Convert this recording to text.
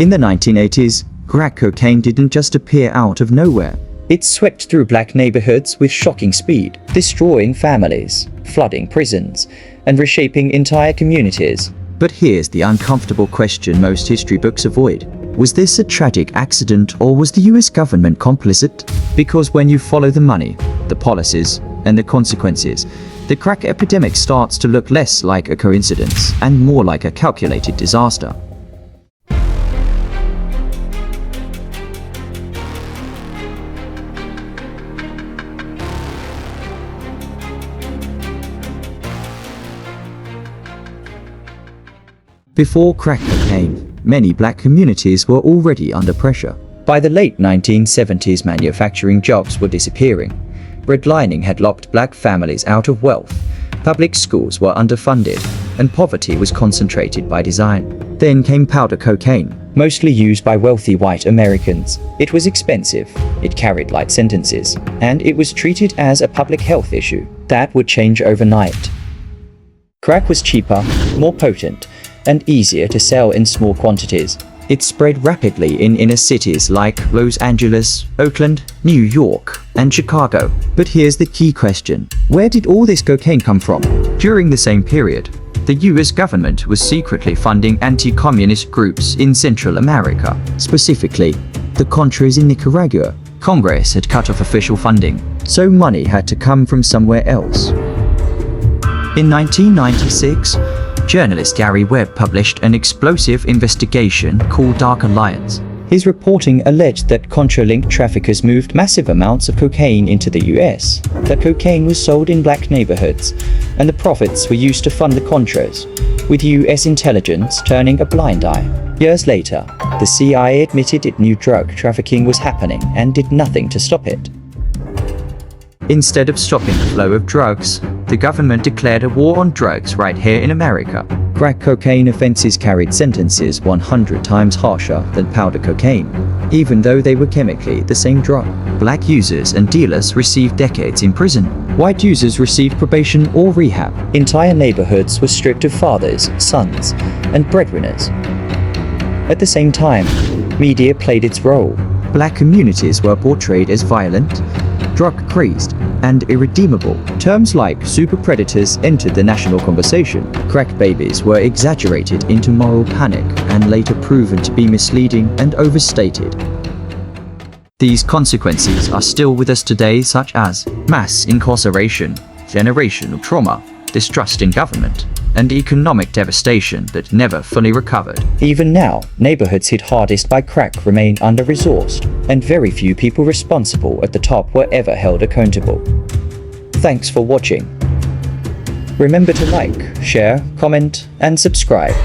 In the 1980s, crack cocaine didn't just appear out of nowhere. It swept through black neighborhoods with shocking speed, destroying families, flooding prisons, and reshaping entire communities. But here's the uncomfortable question most history books avoid. Was this a tragic accident, or was the US government complicit? Because when you follow the money, the policies, and the consequences, the crack epidemic starts to look less like a coincidence and more like a calculated disaster. Before crack cocaine, many black communities were already under pressure. By the late 1970s, manufacturing jobs were disappearing. Redlining had locked black families out of wealth. Public schools were underfunded, and poverty was concentrated by design. Then came powder cocaine, mostly used by wealthy white Americans. It was expensive, it carried light sentences, and it was treated as a public health issue. That would change overnight. Crack was cheaper, more potent, and easier to sell in small quantities. It spread rapidly in inner cities like Los Angeles, Oakland, New York, and Chicago. But here's the key question. Where did all this cocaine come from? During the same period, the US government was secretly funding anti-communist groups in Central America, specifically the Contras in Nicaragua. Congress had cut off official funding, so money had to come from somewhere else. In 1996, journalist Gary Webb published an explosive investigation called Dark Alliance. His reporting alleged that Contra-linked traffickers moved massive amounts of cocaine into the US, that cocaine was sold in black neighborhoods, and the profits were used to fund the Contras, with US intelligence turning a blind eye. Years later, the CIA admitted it knew drug trafficking was happening and did nothing to stop it. Instead of stopping the flow of drugs, the government declared a war on drugs right here in America. Crack cocaine offenses carried sentences 100 times harsher than powder cocaine, even though they were chemically the same drug. Black users and dealers received decades in prison. White users received probation or rehab. Entire neighborhoods were stripped of fathers, sons, and breadwinners. At the same time, media played its role. Black communities were portrayed as violent, drug-crazed, and irredeemable. Terms like super predators entered the national conversation. Crack babies were exaggerated into moral panic and later proven to be misleading and overstated. These consequences are still with us today, such as mass incarceration, generational trauma, distrust in government, and economic devastation that never fully recovered. Even now, neighborhoods hit hardest by crack remain under-resourced, and very few people responsible at the top were ever held accountable. Thanks for watching. Remember to like, share, comment, and subscribe.